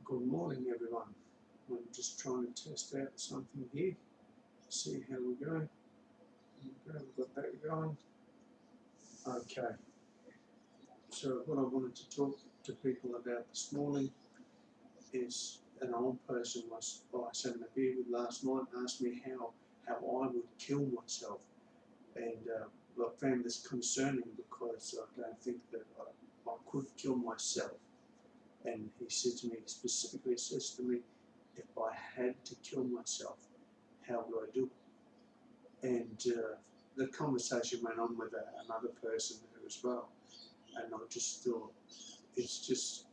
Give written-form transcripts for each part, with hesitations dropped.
Good morning, everyone. I'm just trying to test out something here, see how we go. Okay, we've got that going. Okay, so what I wanted to talk to people about this morning is an old person I was having a beer with last night asked me how I would kill myself. And I found this concerning because I don't think that I could kill myself. And he said to me, specifically says to me, if I had to kill myself, how would I do it? And the conversation went on with another person as well, and I just thought it's just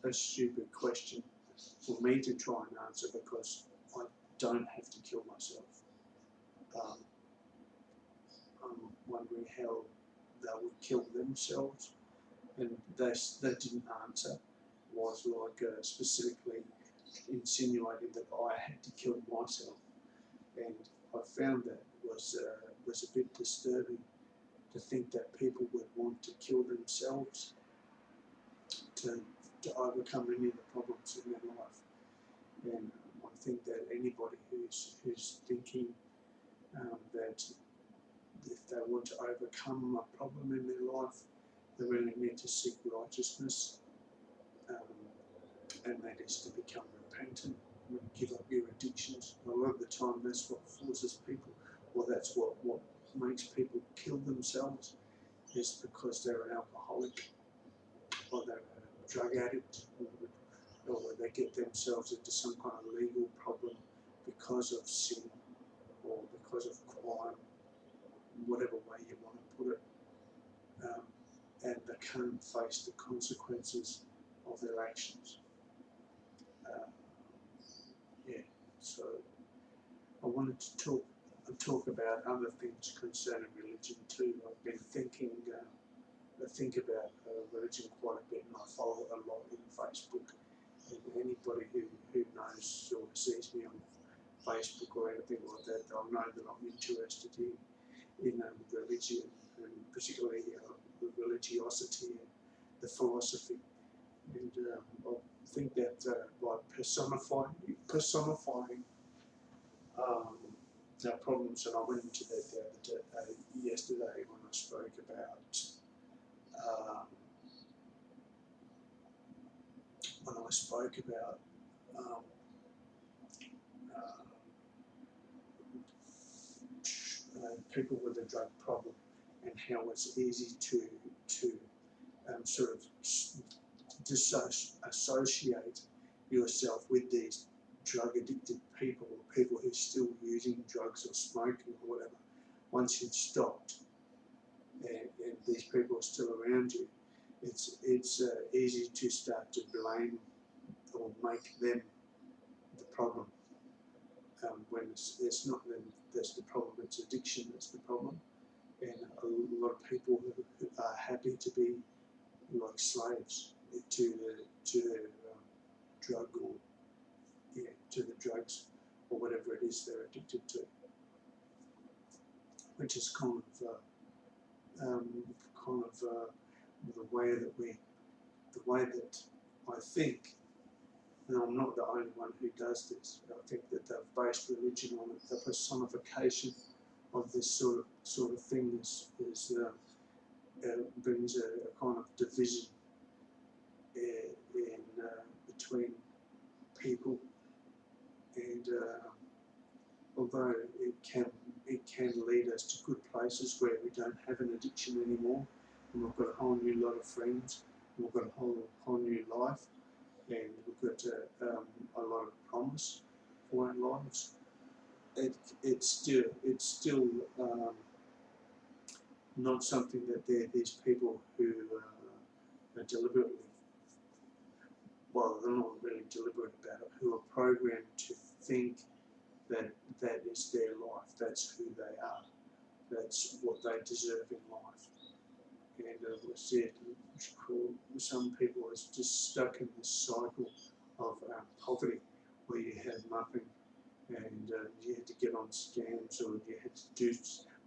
a stupid question for me to try and answer because I don't have to kill myself. Um, I'm wondering how they would kill themselves, and they didn't answer. Was like specifically insinuating that I had to kill myself, and I found that was a bit disturbing to think that people would want to kill themselves to overcome any of the problems in their life. And I think that anybody who's thinking that if they want to overcome a problem in their life, they really need to seek righteousness, and that is to become repentant and give up your addictions. A lot of the time that's what forces people, or that's what makes people kill themselves, is because they're an alcoholic or they're a drug addict, or they get themselves into some kind of legal problem because of sin or because of crime, whatever way you want to put it, and they can't face the consequences of their actions. Yeah, so I wanted to talk about other things concerning religion too. I've been thinking, I think about religion quite a bit, and I follow it a lot in Facebook. And anybody who knows or sees me on Facebook or anything like that, they'll know that I'm interested in religion, and particularly the religiosity and the philosophy. And I think that by personifying our problems, and I went into that the other day, yesterday when I spoke about um, um, uh, people with a drug problem and how it's easy to sort of disassociate yourself with these drug addicted people, or people who are still using drugs or smoking or whatever. Once you've stopped and these people are still around you, it's easy to start to blame or make them the problem, when it's not them that's the problem, it's addiction that's the problem. And a lot of people who are happy to be like slaves to their drug, or to the drugs or whatever it is they're addicted to, which is um, kind of the way that I think. And I'm not the only one who does this. I think that they've based religion on it. The personification of this sort of thing brings a kind of division between people, and although it can lead us to good places where we don't have an addiction anymore, and we've got a whole new lot of friends, and we've got a whole new life, and we've got a lot of promise for our lives. It's still not something that these people who are deliberately, well, they're not really deliberate about it, who are programmed to think that that is their life, that's who they are, that's what they deserve in life. And as I said, some people are just stuck in this cycle of poverty, where you have nothing, and you had to get on scams, or you had to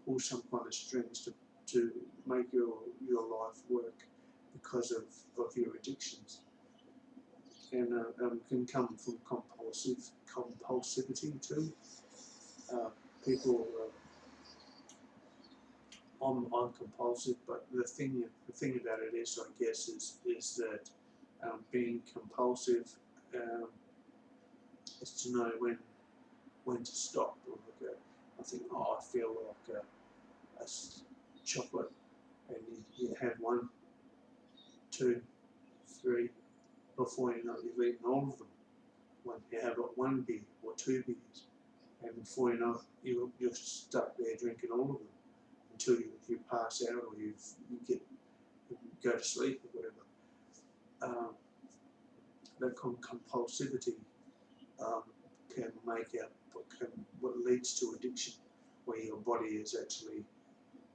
pull some kind of strings to make your life work because of your addictions. and can come from compulsivity too. People, I'm compulsive, but the thing about it is, I guess, is that being compulsive is to know when to stop. Like I think, oh, I feel like chocolate, and you have one, two, three, before you know it, you've eaten all of them. When you have one beer or two beers, and before you know it, you're stuck there drinking all of them until you pass out or you go to sleep or whatever. That compulsivity can make what leads to addiction, where your body is actually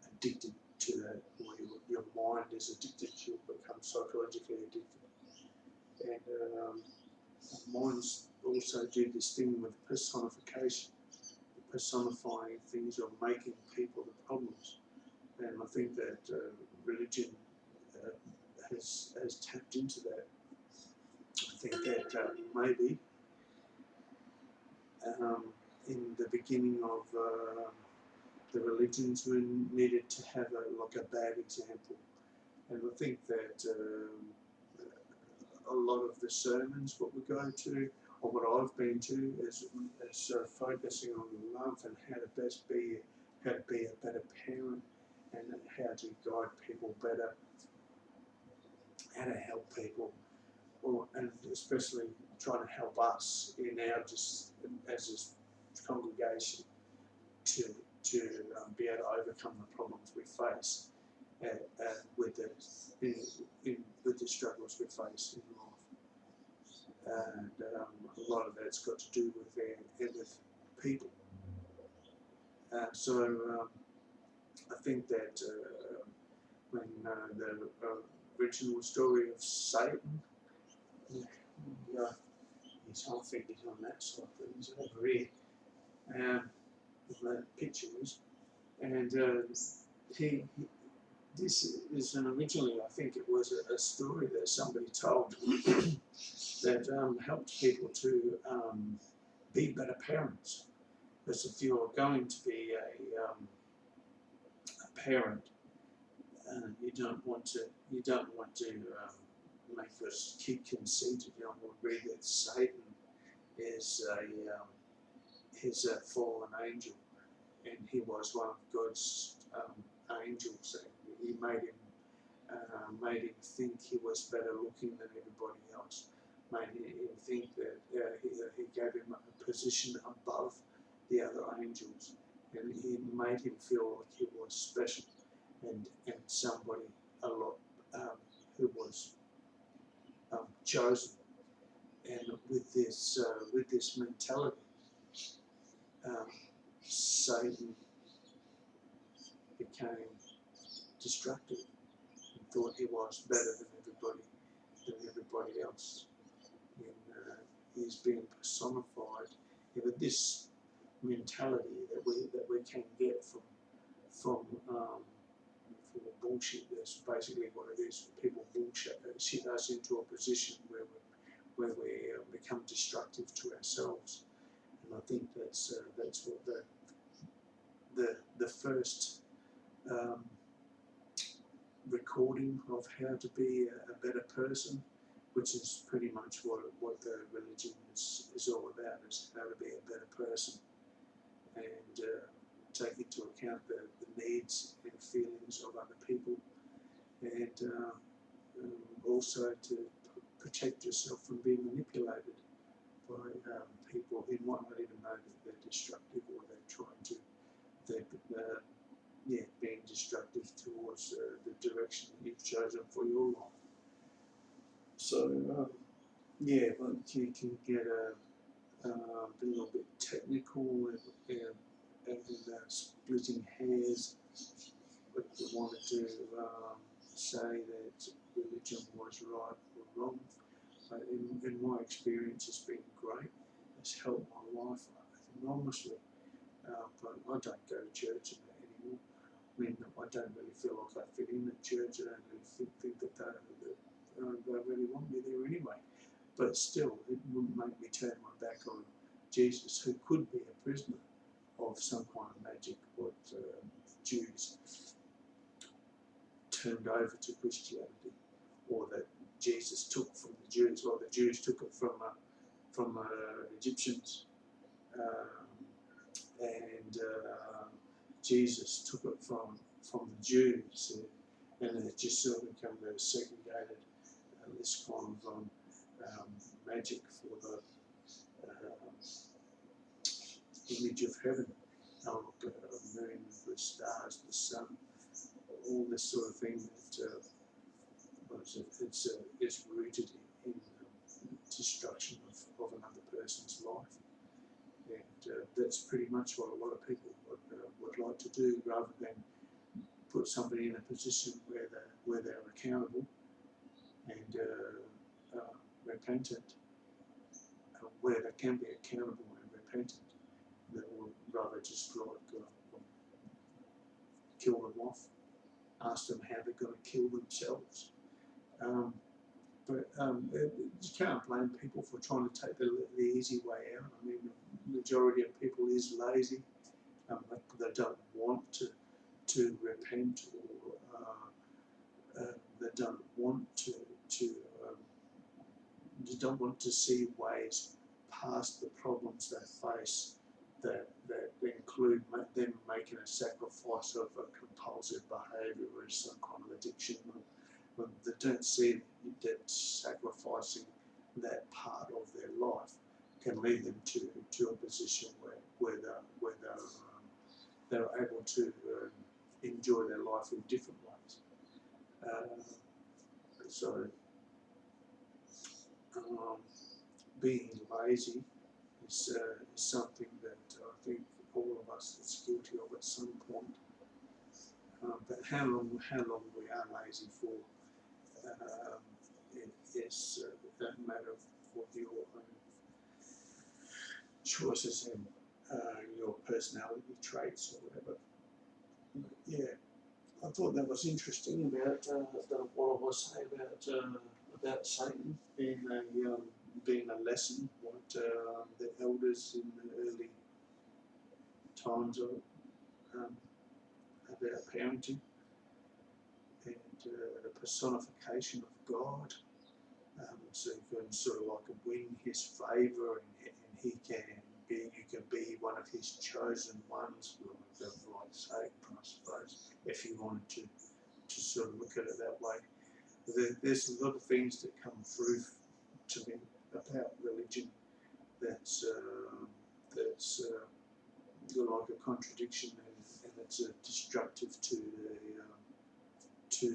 addicted to that, where your mind is addicted, you become psychologically addicted. And minds also do this thing with personification, personifying things or making people the problems. And I think that religion has tapped into that. I think that maybe in the beginning of the religions, we needed to have a bad example. And I think that a lot of the sermons, what we go to, or what I've been to, is focusing on love and how to be a better parent, and how to guide people better, how to help people, and especially trying to help us in our just as a congregation to be able to overcome the problems we face with the struggles we face in life. And a lot of that's got to do with people. So I think that when the original story of Satan, I think he's on that side, but he's over here. The picture is, and this is originally, I think it was a story that somebody told that helped people to be better parents. Because if you're going to be a parent, you don't want to make your kid conceited. You don't want to read that Satan is a fallen angel, and he was one of God's angels, and he made him think he was better looking than everybody else, made him think that he gave him a position above the other angels, and he made him feel like he was special and somebody a lot who was chosen. And with this mentality, Satan became destructive and thought he was better than everybody else. And he's being personified. But this mentality that we can get from bullshit. That's basically what it is. People bullshit us into a position where we become destructive to ourselves. And I think that's what the first recording of how to be a better person, which is pretty much what the religion is all about, is how to be a better person, and take into account the needs and feelings of other people, and also to protect yourself from being manipulated by people who might not even know that they're destructive, or they're trying to, being destructive towards the direction that you've chosen for your life. So, but you can get a little bit technical and splitting hairs, but you want to say that religion was right or wrong. But in my experience, it's been great. It's helped my life enormously. But I don't go to church anymore. I mean, I don't really feel like I fit in at church. I don't really think that they really want me there anyway. but still, it wouldn't make me turn my back on Jesus, who could be a prisoner of some kind of magic, what Jews turned over to Christianity, or that Jesus took from the Jews, or the Jews took it from Egyptians, and Jesus took it from the Jews, and it just sort of become a segregated this kind of magic for the image of heaven, the moon, the stars, the sun, all this sort of thing that it's rooted in destruction of another person's life. And that's pretty much what a lot of people would like to do, rather than put somebody in a position where they're accountable and repentant, where they can be accountable and repentant. They would rather just kill them off, ask them how they're going to kill themselves. But you can't blame people for trying to take the easy way out. I mean, the majority of people is lazy. They don't want to repent, or they don't want they don't want to see ways past the problems they face that include them making a sacrifice of a compulsive behaviour or some kind of addiction. They don't see that sacrificing that part of their life can lead them to a position where they're able to enjoy their life in different ways. So being lazy is something that I think all of us is guilty of at some point. But how long we are lazy for is a matter of your own choices and your personality traits or whatever. Yeah, I thought that was interesting about what I was saying about Satan being a lesson, what the elders in the early times of about parenting, and the personification of God. So you can sort of like win his favour, and he can you can be one of his chosen ones, like Satan, I suppose, if you wanted to sort of look at it that way. There's a lot of things that come through to me about religion that's like a contradiction, and it's destructive to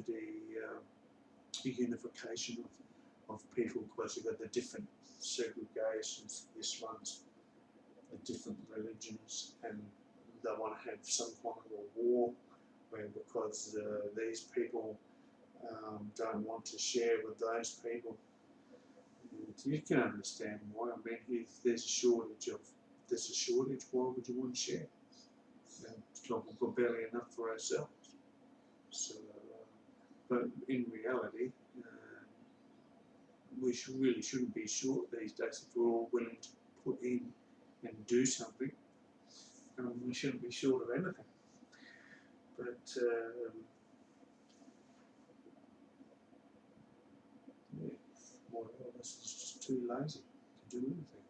the unification of people, because you've got the different segregations. This one's the different religions, and they want to have some kind of a war, where because these people don't want to share with those people. And you can understand why. I mean, if there's a shortage, why would you want to share? It's like we've got barely enough for ourselves. So, but in reality, we really shouldn't be short these days. If we're all willing to put in and do something, we shouldn't be short of anything. But yeah, more of us is just too lazy to do anything.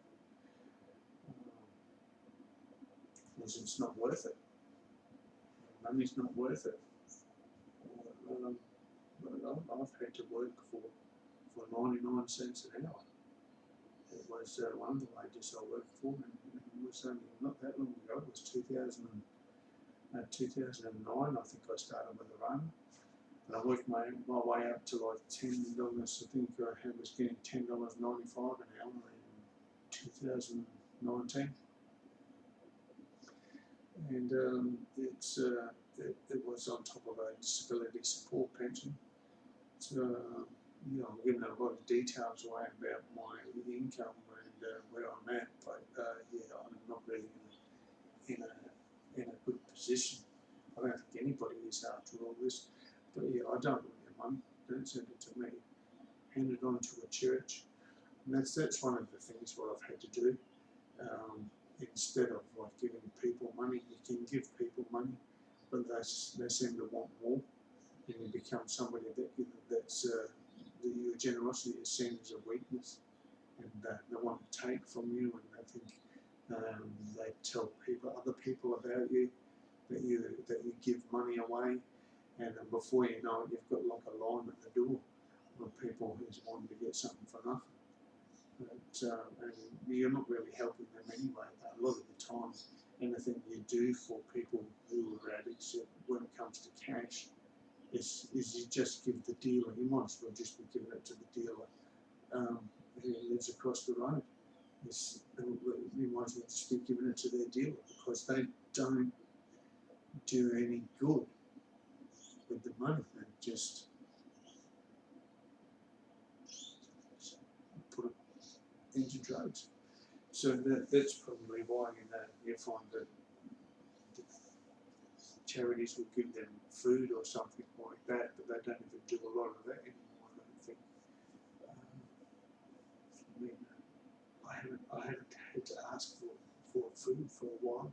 Because it's not worth it. Money's not worth it. I've had to work for 99 cents an hour. It was one of the wages I worked for, and it was only not that long ago. It was 2009, I think I started with a run. And I worked my way up to like $10. I think I was getting $10.95 an hour in 2019. And it was on top of a disability support pension. So, I'm giving a lot of details away about my income and where I'm at, but yeah, I'm not really in a good position. I don't think anybody is after all this, but yeah, I don't want your money. Don't send it to me. Hand it on to a church. And that's one of the things what I've had to do. Instead of like giving people money, you can give people money, but they seem to want more, and you become somebody that's your generosity is seen as a weakness, and they want to take from you, and they think they tell other people about you that you give money away, and then before you know it, you've got like a line at the door of people who's wanting to get something for nothing. And you're not really helping them anyway. A lot of the time, anything you do for people who are addicts, when it comes to cash, is you just give the dealer. You might as well just be giving it to the dealer who lives across the road. You might as well just be giving it to their dealer, because they don't do any good with the money. They just put it into drugs. So that's probably why you find that the charities will give them food or something like that, but they don't even do a lot of that anymore, I don't think. I mean, I haven't had to ask for food for a while.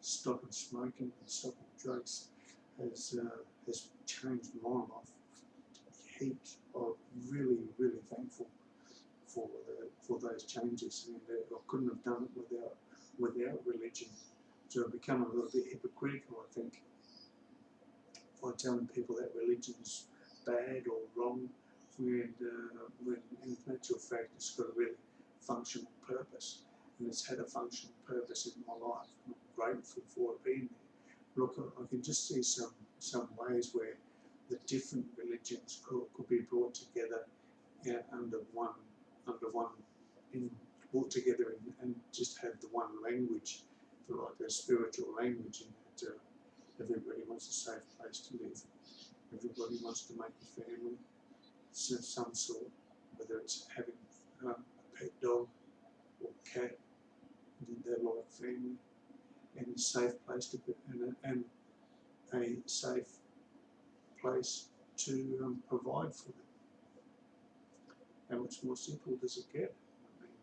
Stopping smoking and stopping drugs has changed my life. Heaps. I'm really, really thankful for those changes, and I couldn't have done it without religion. So I've become a little bit hypocritical, I think, by telling people that religion's bad or wrong, when in actual fact it's got a really functional purpose, and it's had a functional purpose in my life. I'm grateful for it being there. Look, I can just see some ways where the different religions could be brought together under one brought together and just have the one language, for like a spiritual language, and that everybody wants a safe place to live. Everybody wants to make a family of some sort, whether it's having a pet dog or cat, they're like family, and a safe place to be, and a safe place to provide for them. How much more simple does it get? I mean,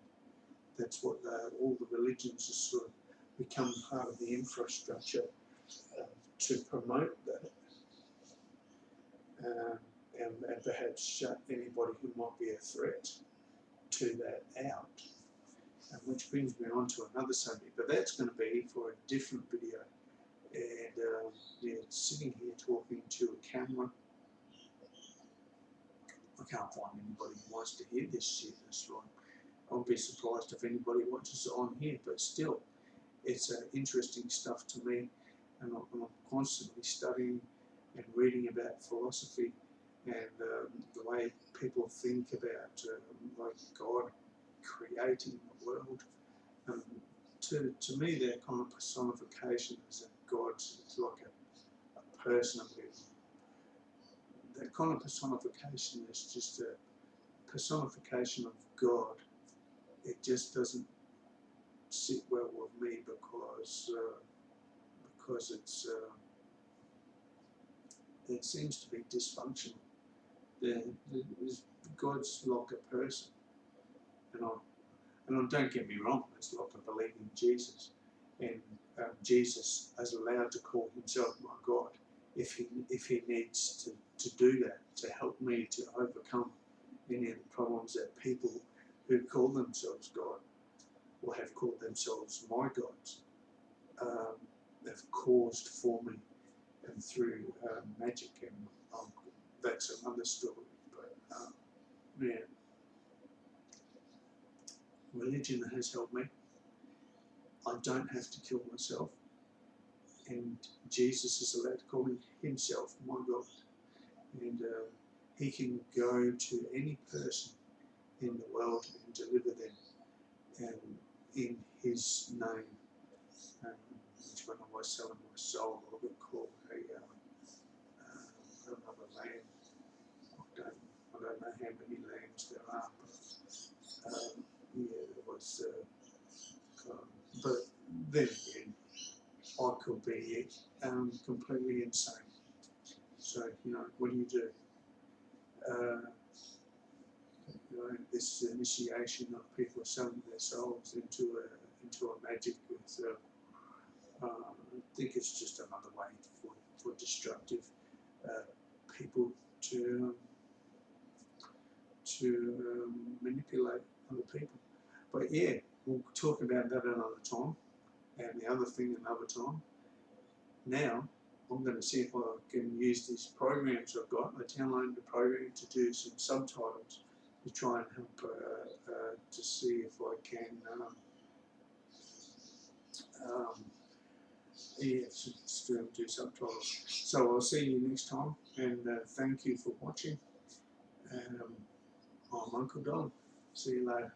that's what all the religions have sort of become part of the infrastructure to promote that, and perhaps shut anybody who might be a threat to that out. Which brings me on to another subject, but that's going to be for a different video. And sitting here talking to a camera, I can't find anybody who wants to hear this shit. That's right. I'll be surprised if anybody watches it on here, but still, it's interesting stuff to me, and I'm constantly studying and reading about philosophy and the way people think about like God creating the world. To me, that kind of personification is that God's like a person of living. That kind of personification is just a personification of God. It just doesn't sit well with me because it seems to be dysfunctional. God's like a person, and don't get me wrong, it's like I believe in Jesus, and Jesus is allowed to call himself my God if he needs to do that, to help me to overcome any of the problems that people who call themselves God or have called themselves my gods have caused for me, and through magic, and that's another story. But yeah, religion has helped me. I don't have to kill myself, and Jesus is allowed to call himself my God, and he can go to any person in the world and deliver them, and in his name. Which when I was selling my soul, I got called another lamb. I don't know how many lambs there are, but yeah, there was. But then again, I could be completely insane. So what do you do? this initiation of people selling their souls into a magic with. I think it's just another way for destructive people to manipulate other people. But yeah, we'll talk about that another time, and the other thing another time. Now, I'm going to see if I can use these programs I've got. I downloaded the program to do some subtitles to try and help to see if I can still do subtitles. So I'll see you next time, and thank you for watching. I'm Uncle Don. See you later.